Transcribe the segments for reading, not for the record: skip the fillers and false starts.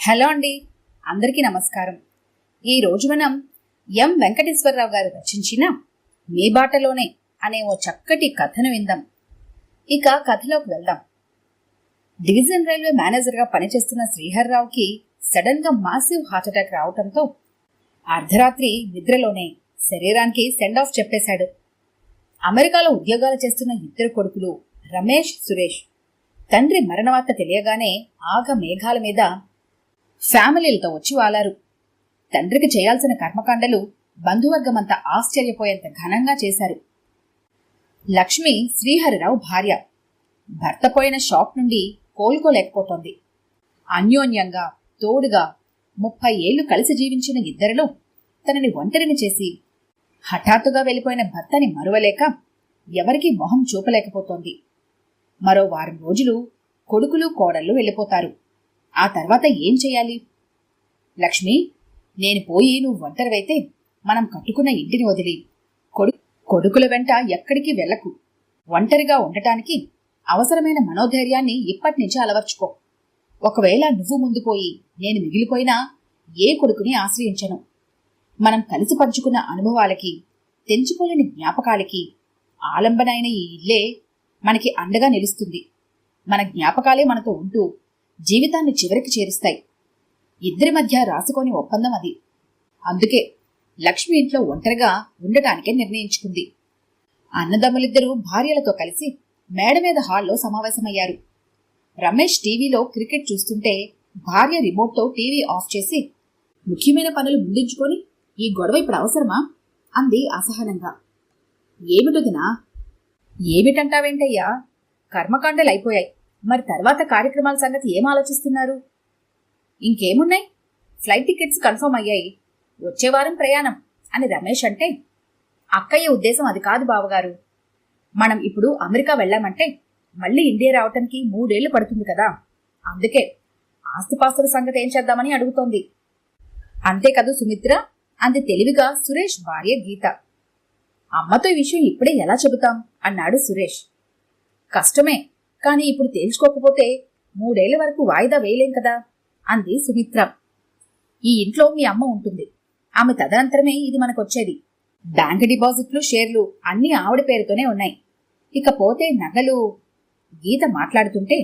Hello అండి, అందరికీ నమస్కారం. ఈరోజు మనం ఎం వెంకటేశ్వరరావు గారు రచించిన మీ బాటలోనే అనే ఓ చక్కటి కథను విందాం. ఇక కథలోకి వెళ్దాం. డివిజన్ రైల్వే మేనేజర్గా పనిచేస్తున్న శ్రీహర్రావుకి సడన్ గా మాసివ్ హార్ట్అటాక్ రావటంతో అర్ధరాత్రి నిద్రలోనే శరీరానికి సెండ్ ఆఫ్ చెప్పేశాడు. అమెరికాలో ఉద్యోగాలు చేస్తున్న ఇద్దరు కొడుకులు రమేష్, సురేష్ తండ్రి మరణవార్త తెలియగానే ఆగ మేఘాల మీద ఫ్యామిలీలతో వచ్చి వాలారు. తండ్రికి చేయాల్సిన కర్మకాండలు బంధువర్గమంతా ఆశ్చర్యపోయేంత ఘనంగా చేశారు. లక్ష్మి శ్రీహరిరావు భార్య. భర్త పోయిన షాక్ నుండి కోలుకోలేకపోతోంది. అన్యోన్యంగా తోడుగా 30 ఏళ్లు కలిసి జీవించిన ఇద్దరిలో తనని ఒంటరిని చేసి హఠాత్తుగా వెళ్ళిపోయిన భర్తని మరువలేక ఎవరికీ మొహం చూపలేకపోతోంది. మరో వారం రోజులు కొడుకులు కోడళ్ళు వెళ్ళిపోతారు. ఆ తర్వాత ఏం చెయ్యాలి? లక్ష్మి, నేను పోయి నువ్వు ఒంటరివైతే మనం కట్టుకున్న ఇంటిని వదిలి కొడుకుల వెంట ఎక్కడికి వెళ్లకు. ఒంటరిగా ఉండటానికి అవసరమైన మనోధైర్యాన్ని ఇప్పటినుంచి అలవర్చుకో. ఒకవేళ నువ్వు ముందు పోయి నేను మిగిలిపోయినా ఏ కొడుకుని ఆశ్రయించను. మనం కలిసి పంచుకున్న అనుభవాలకి, తెంచుకోలేని జ్ఞాపకాలకి ఆలంబనైన ఈ ఇల్లే మనకి అండగా నిలుస్తుంది. మన జ్ఞాపకాలే మనతో ఉంటూ జీవితాన్ని చివరికి చేరుస్తాయి. ఇద్దరి మధ్య రాసుకొని ఒప్పందం అది. అందుకే లక్ష్మి ఇంట్లో ఒంటరిగా ఉండటానికే నిర్ణయించుకుంది. అన్నదమ్ములిద్దరూ భార్యలతో కలిసి మేడ మీద హాల్లో సమావేశమయ్యారు. రమేష్ టీవీలో క్రికెట్ చూస్తుంటే భార్య రిమోట్తో టీవీ ఆఫ్ చేసి, ముఖ్యమైన పనులు ముందుంచుకొని ఈ గొడవ ఇప్పుడు అవసరమా అంది అసహనంగా. ఏమిటొదినా? ఏమిటంటావేంటయ్యా? కర్మకాండలు అయిపోయాయి. మరి తర్వాత కార్యక్రమాల సంగతి ఏం ఆలోచిస్తున్నారు? ఇంకేమున్నాయి? ఫ్లైట్ టికెట్స్ కన్ఫర్మ్ అయ్యాయి. వచ్చే వారం ప్రయాణం అని రమేష్ అంటే, అక్కయ్య ఉద్దేశం అది కాదు బావగారు. మనం ఇప్పుడు అమెరికా వెళ్ళామంటే మళ్ళీ ఇండియా రావటానికి 3 ఏళ్లు పడుతుంది కదా. అందుకే ఆస్తిపాస్తుల సంగతి ఏం చేద్దామని అడుగుతోంది. అంతే కదూ సుమిత్ర అంది తెలివిగా సురేష్ భార్య గీత. అమ్మతో ఈ విషయం ఇప్పుడే ఎలా చెబుతాం అన్నాడు సురేష్. కష్టమే, కానీ ఇప్పుడు తేల్చుకోకపోతే 3 ఏళ్ల వరకు వాయిదా వేయలేం కదా అంది సుమిత్ర. ఈ ఇంట్లో మీ అమ్మ ఉంటుంది. ఆమె తదనంతరమే ఇది మనకొచ్చేది. బ్యాంక్ డిపాజిట్లు, షేర్లు అన్నీ ఆవిడ పేరుతోనే ఉన్నాయి. ఇకపోతే నగలు. గీత మాట్లాడుతుంటే,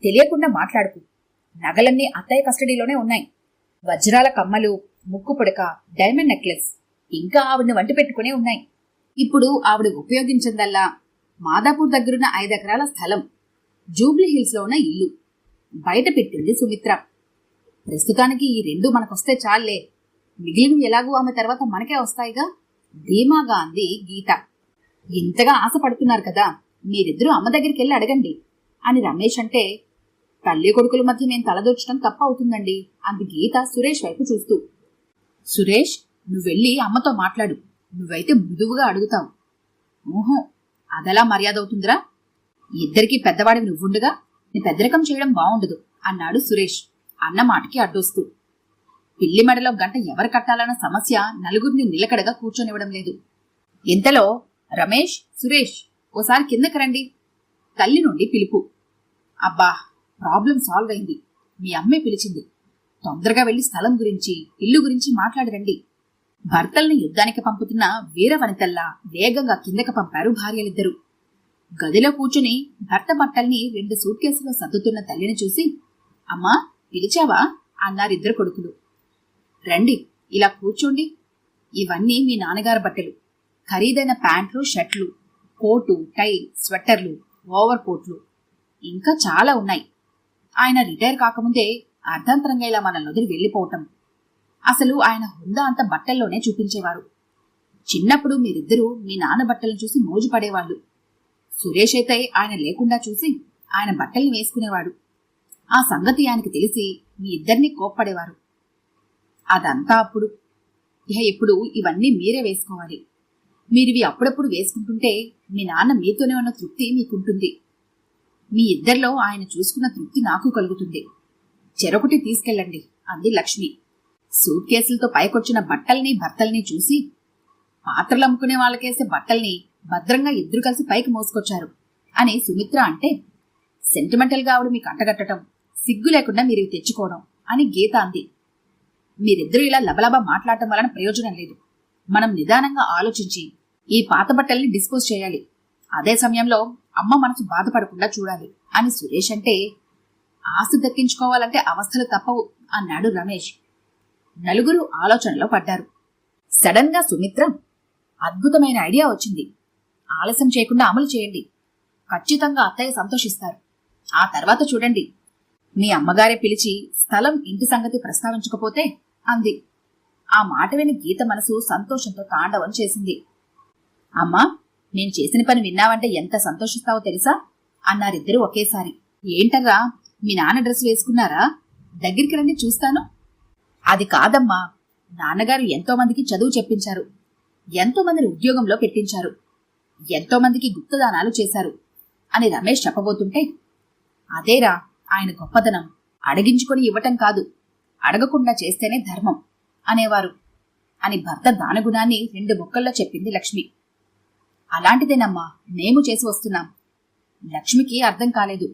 తెలియకుండా మాట్లాడుకు. నగలన్నీ అత్తయ్య కస్టడీలోనే ఉన్నాయి. వజ్రాల కమ్మలు, ముక్కు పుడక, డైమండ్ నెక్లెస్ ఇంకా ఆవిడని వంటి పెట్టుకునే ఉన్నాయి. ఇప్పుడు ఆవిడ ఉపయోగించిందల్లా మాదాపూర్ దగ్గరున్న 5 ఎకరాల స్థలం, జూబ్లీ హిల్స్ లో ఉన్న ఇల్లు. బయట పెట్టింది సుమిత్ర. ప్రస్తుతానికి ఈ 2 మనకొస్తే చాలే, మిగిలినవి ఎలాగూ ఆమె తర్వాత మనకే వస్తాయిగా ధీమాగా అంది గీత. ఇంతగా ఆశపడుతున్నారు కదా, మీరిద్దరూ అమ్మ దగ్గరికి వెళ్ళి అడగండి అని రమేష్ అంటే, తల్లి కొడుకుల మధ్య నేను తలదొచ్చడం తప్ప అవుతుందండి అంది గీత సురేష్ వైపు చూస్తూ. సురేష్, నువ్వెళ్ళి అమ్మతో మాట్లాడు. నువ్వైతే మృదువుగా అడుగుతావు. ఓహో, అదలా మర్యాద అవుతుందిరా? ఇద్దరికీ పెద్దవాడివి నువ్వుండగా నీ పెద్దరికం చేయడం బావుండదు అన్నాడు సురేష్ అన్న మాటకి అడ్డొస్తూ. పిల్లి మెడలో గంట ఎవరు కట్టాలన్న సమస్య నలుగురిని నిలకడగా కూర్చొనివ్వడం లేదు. ఇంతలో రమేష్, సురేష్ ఓసారి కిందకి రండి తల్లి నుండి పిలుపు. అబ్బా, ప్రాబ్లం సాల్వ్ అయింది. మీ అమ్మే పిలిచింది. తొందరగా వెళ్లి స్థలం గురించి, ఇల్లు గురించి మాట్లాడిరండి. భర్తల్ని యుద్ధానికి పంపుతున్న వీర వనితల్లా వేగంగా కిందకి పంపారు భార్యలిద్దరూ. గదిలో కూర్చుని భర్త బట్టల్ని 2 సూట్ కేసులో సర్దుతున్న తల్లిని చూసి, అమ్మా పిలిచావా అన్నారిద్దరు కొడుకులు. రండి, ఇలా కూర్చోండి. ఇవన్నీ మీ నాన్నగారి బట్టలు. ఖరీదైన ప్యాంట్లు, షర్ట్లు, కోటు, టై, స్వెట్టర్లు, ఓవర్ కోట్లు ఇంకా చాలా ఉన్నాయి. ఆయన రిటైర్ కాకముందే అర్ధాంతరంగా ఇలా మనల్ని వదిలి వెళ్ళిపోవటం. అసలు ఆయన హుందా అంత బట్టల్లోనే చూపించేవారు. చిన్నప్పుడు మీరిద్దరూ మీ నాన్న బట్టలను చూసి మోజు పడేవాళ్ళు. సురేష్ అయితే ఆయన లేకుండా చూసి ఆయన బట్టల్ని వేసుకునేవాడు. ఆ సంగతి ఆయనకి తెలిసి మీ ఇద్దరినీ కోప్పడేవారు. అదంతా అప్పుడు. ఇప్పుడు ఇవన్నీ మీరే వేసుకోవాలి. మీరివి అప్పుడప్పుడు వేసుకుంటుంటే మీ నాన్న మీతోనే ఉన్న తృప్తి మీకుంటుంది. మీ ఇద్దరిలో ఆయన చూసుకున్న తృప్తి నాకు కలుగుతుంది. చెరొకటి తీసుకెళ్ళండి అంది లక్ష్మి. సూట్ కేసులతో పైకొచ్చిన బట్టల్ని భర్తల్ని చూసి, పాత్రలు అమ్ముకునే వాళ్ళకేసే బట్టల్ని భద్రంగా ఇద్దరు కలిసి పైకి మోసుకొచ్చారు అని సుమిత్ర అంటే, సెంటిమెంటల్ గా ఆవిడ మీకు అంటగట్టడం, సిగ్గు లేకుండా మీరు తెచ్చుకోవడం అని గీత అంది. మీరిద్దరూ ఇలా లబలబా మాట్లాడటం వలన ప్రయోజనం లేదు. మనం నిదానంగా ఆలోచించి ఈ పాత బట్టల్ని డిస్పోజ్ చేయాలి. అదే సమయంలో అమ్మ మనసు బాధపడకుండా చూడాలి అని సురేష్ అంటే, ఆస్తి దక్కించుకోవాలంటే అవస్థలు తప్పవు అన్నాడు రమేష్. నలుగురు ఆలోచనలో పడ్డారు. సడన్ గా సుమిత్ర, అద్భుతమైన ఐడియా వచ్చింది. ఆలస్యం చేయకుండా అమలు చేయండి. ఖచ్చితంగా అత్తయ్య సంతోషిస్తారు. ఆ తర్వాత చూడండి. మీ అమ్మగారే పిలిచి స్థలం, ఇంటి సంగతి ప్రస్తావించకపోతే అంది. ఆ మాట విని గీత మనసు సంతోషంతో తాండవం చేసింది. అమ్మా, నేను చేసిన పని విన్నావంటే ఎంత సంతోషిస్తావో తెలుసా అన్నారిద్దరూ ఒకేసారి. ఏంటర్రా, మీ నాన్న డ్రెస్ వేసుకున్నారా? దగ్గరికి రండి చూస్తాను. అది కాదమ్మా, నాన్నగారు ఎంతో మందికి చదువు చెప్పించారు, ఎంతో మందిని ఉద్యోగంలో పెట్టించారు, ఎంతో మందికి గుప్తదానాలు చేశారు అని రమేష్ చెప్పబోతుంటే, అదేరా ఆయన గొప్పదనం, అడిగించుకొని ఇవ్వటం కాదు, అడగకుండా చేస్తేనే ధర్మం అనేవారు అని భర్త దానగుణాన్ని 2 ముక్కల్లో చెప్పింది లక్ష్మి. అలాంటిదేనమ్మా మేము చేసి వస్తున్నాం. లక్ష్మికి అర్థం కాలేదు.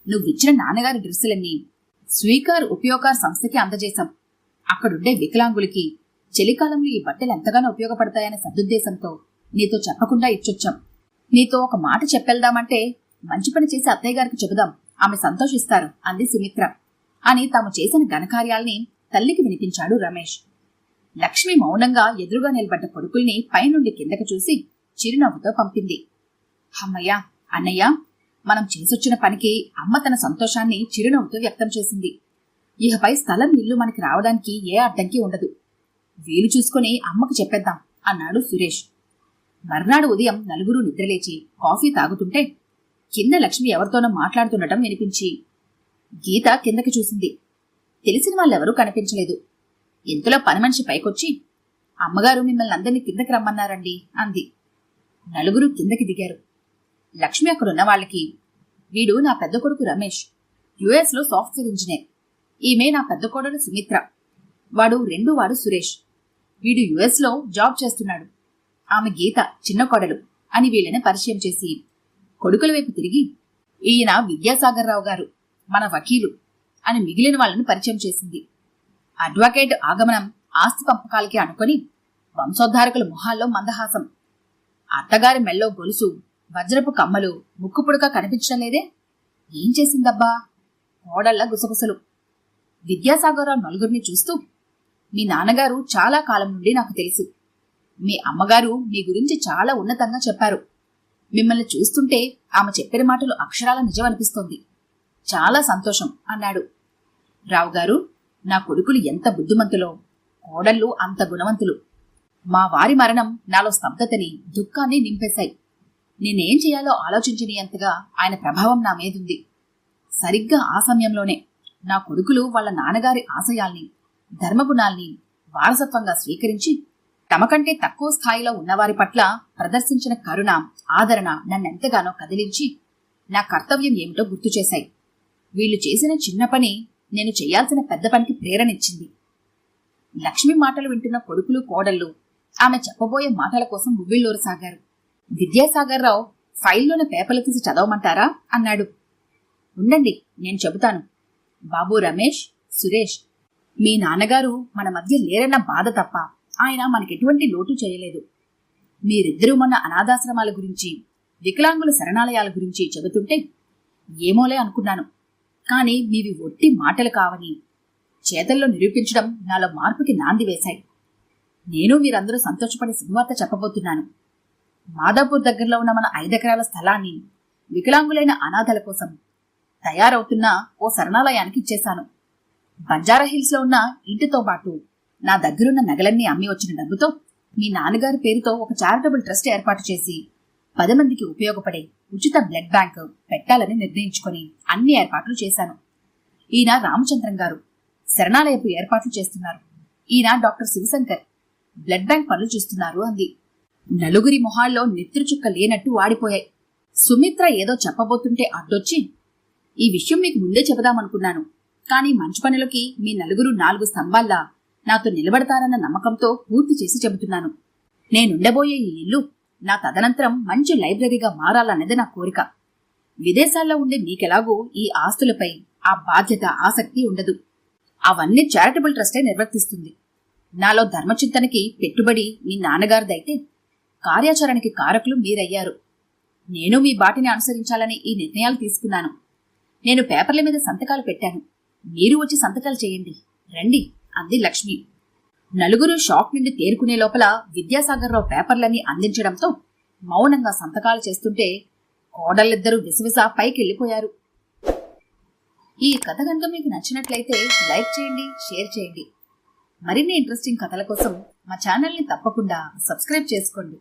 నువ్విచ్చిన నాన్నగారి డ్రెస్సులన్నీ స్వీకార్ ఉపయోగార్ సంస్థకి అందజేశాం. అక్కడుండే వికలాంగులకి చలికాలంలో ఈ బట్టలు ఎంతగానో ఉపయోగపడతాయనే సదుద్దేశంతో నీతో చెప్పకుండా ఇచ్చొచ్చాం. నీతో ఒక మాట చెప్పెళ్దామంటే మంచి పని చేసి అత్తయ్య గారికి చెబుదాం, ఆమె సంతోషిస్తారు అంది సుమిత్ర అని తాము చేసిన ఘనకార్యాల్ని తల్లికి వినిపించాడు రమేష్. లక్ష్మి మౌనంగా ఎదురుగా నిలబడ్డ కొడుకుల్ని పైనుండి కిందకి చూసి చిరునవ్వుతో పంపింది. అమ్మయ్య, అన్నయ్య, మనం చేసొచ్చిన పనికి అమ్మ తన సంతోషాన్ని చిరునవ్వుతో వ్యక్తం చేసింది. ఇకపై స్థలం, ఇల్లు మనకి రావడానికి ఏ అడ్డంకి ఉండదు. వీలు చూసుకుని అమ్మకు చెప్పేద్దాం అన్నాడు సురేష్. మర్నాడు ఉదయం నలుగురు నిద్రలేచి కాఫీ తాగుతుంటే కింద లక్ష్మి ఎవరితోనో మాట్లాడుతుండటం వినిపించి గీత కిందకి చూసింది. తెలిసిన వాళ్ళెవరూ కనిపించలేదు. ఇంతలో పనిమనిషి పైకొచ్చి, అమ్మగారు మిమ్మల్ని అందరినీ కిందకి రమ్మన్నారండి అంది. నలుగురు కిందకి దిగారు. లక్ష్మి అక్కడున్న వాళ్ళకి, వీడు నా పెద్ద కొడుకు రమేష్, US లో సాఫ్ట్వేర్ ఇంజనీర్. ఈమె నా పెద్ద కోడలు సుమిత్ర. వాడు సురేష్. వీడు US లో జాబ్ చేస్తున్నాడు. ఆమె గీత, చిన్న కోడలు అని వీళ్ళని పరిచయం చేసి కొడుకుల వైపు తిరిగి, ఈయన విద్యాసాగర్ రావు గారు, మన వకీలు అని మిగిలిన వాళ్ళని పరిచయం చేసింది. అడ్వకేట్ ఆగమనం ఆస్తి పంపకాలకి అనుకొని వంశోద్ధారకుల మొహాల్లో మందహాసం. అత్తగారి మెల్లో గొలుసు, వజ్రపు కమ్మలు ముక్కు పుడక కనిపించడం లేదే? ఏం చేసిందబ్బా? కోడళ్ల గుసగుసలు. విద్యాసాగరరావు నలుగురిని చూస్తూ, మీ నాన్నగారు చాలా కాలం నుండి నాకు తెలుసు. మీ అమ్మగారు మీ గురించి చాలా ఉన్నతంగా చెప్పారు. మిమ్మల్ని చూస్తుంటే ఆమె చెప్పిన మాటలు అక్షరాల నిజమనిపిస్తోంది. చాలా సంతోషం అన్నాడు. రావుగారు, నా కొడుకులు ఎంత బుద్ధిమంతులో, కోడళ్ళు అంత గుణవంతులు. మా వారి మరణం నాలో స్తబ్దతని, దుఃఖాన్ని నింపేశాయి. నేనేం చేయాలో ఆలోచించని అంతగా ఆయన ప్రభావం నా మీదుంది. సరిగ్గా ఆ సమయంలోనే నా కొడుకులు వాళ్ళ నాన్నగారి ఆశయాల్ని, ధర్మగుణాల్ని వారసత్వంగా స్వీకరించి తమకంటే తక్కువ స్థాయిలో ఉన్నవారి పట్ల ప్రదర్శించిన కరుణ, ఆదరణ నన్నెంతగానో కదిలించి నా కర్తవ్యం ఏమిటో గుర్తు చేశాయి. వీళ్లు చేసిన చిన్న పని నేను చెయ్యాల్సిన పెద్ద పనికి ప్రేరణిచ్చింది. లక్ష్మి మాటలు వింటున్న కొడుకులు, కోడళ్ళు ఆమె చెప్పబోయే మాటల కోసం ఉవ్విళ్ళూరసాగారు. విద్యాసాగర్రావు ఫైల్లోని పేపర్లు తీసి చదవమంటారా అన్నాడు. ఉండండి, నేను చెబుతాను. బాబు రమేష్, సురేష్, మీ నాన్నగారు మన మధ్య లేరన్న బాధ తప్ప ఆయన మనకెటువంటి లోటు చేయలేదు. మీరిద్దరూ మొన్న అనాథాశ్రమాల గురించి, వికలాంగుల శరణాలయాల గురించి చెబుతుంటే ఏమోలే అనుకున్నాను. కాని మీవి ఒట్టి మాటలు కావని చేతల్లో నిరూపించడం నాలో మార్పుకి నాంది వేశాయి. నేను మీరందరూ సంతోషపడే శుభవార్త చెప్పబోతున్నాను. మాదాపూర్ దగ్గరలో ఉన్న మన 5 ఎకరాల స్థలాన్ని వికలాంగులైన అనాథల కోసం తయారవుతున్న ఓ శరణాలయానికి ఇచ్చేశాను. బంజారాహిల్స్ లో ఉన్న ఇంటితో పాటు నా దగ్గరున్న నగలన్నీ అమ్మి వచ్చిన డబ్బుతో మీ నాన్నగారి పేరుతో ఒక చారిటబుల్ ట్రస్ట్ ఏర్పాటు చేసి 10 మందికి ఉపయోగపడే ఉచిత బ్లడ్ బ్యాంక్ పెట్టాలని నిర్ణయించుకొని అన్ని ఏర్పాట్లు చేశాను. ఈయన రామచంద్రం గారు శరణాలయపు ఏర్పాట్లు చేస్తున్నారు. ఈయన డాక్టర్ శివశంకర్ బ్లడ్ బ్యాంక్ పనులు చూస్తున్నారు అంది. నలుగురి మొహాల్లో నెత్తురు చుక్క లేనట్టు వాడిపోయాయి. సుమిత్ర ఏదో చెప్పబోతుంటే అడ్డొచ్చి, ఈ విషయం మీకు ముందే చెబుదామనుకున్నాను. కానీ మంచి పనులకి మీ నలుగురు 4 స్తంభాల్లా నాతో నిలబడతారన్న నమ్మకంతో పూర్తి చేసి చెబుతున్నాను. నేనుండబోయే ఈ ఇల్లు నా తదనంతరం మంచి లైబ్రరీగా మారాలన్నది నా కోరిక. విదేశాల్లో ఉండే మీకెలాగూ ఈ ఆస్తులపై ఆ బాధ్యత, ఆసక్తి ఉండదు. అవన్నీ చారిటబుల్ ట్రస్టే నిర్వర్తిస్తుంది. నాలో ధర్మచింతనకి పెట్టుబడి మీ నాన్నగారిదైతే కార్యాచరణకి కారకులు మీరయ్యారు. నేను మీ బాటిని అనుసరించాలని ఈ నిర్ణయాలు తీసుకున్నాను. నేను పేపర్ల మీద సంతకాలు పెట్టాను. మీరు వచ్చి సంతకాలు చేయండి రండి అంది లక్ష్మి. నలుగురు షాక్ నుండి తేరుకునే లోపల విద్యాసాగర్రావు పేపర్లన్నీ అందించడంతో మౌనంగా సంతకాలు చేస్తుంటే కోడళ్ళిద్దరూ విసవిసా పైకి వెళ్ళిపోయారు. ఈ కథ కనుక మీకు నచ్చినట్లయితే లైక్ చేయండి, షేర్ చేయండి. మరిన్ని ఇంట్రెస్టింగ్ కథల కోసం మా ఛానల్ని తప్పకుండా సబ్స్క్రైబ్ చేసుకోండి.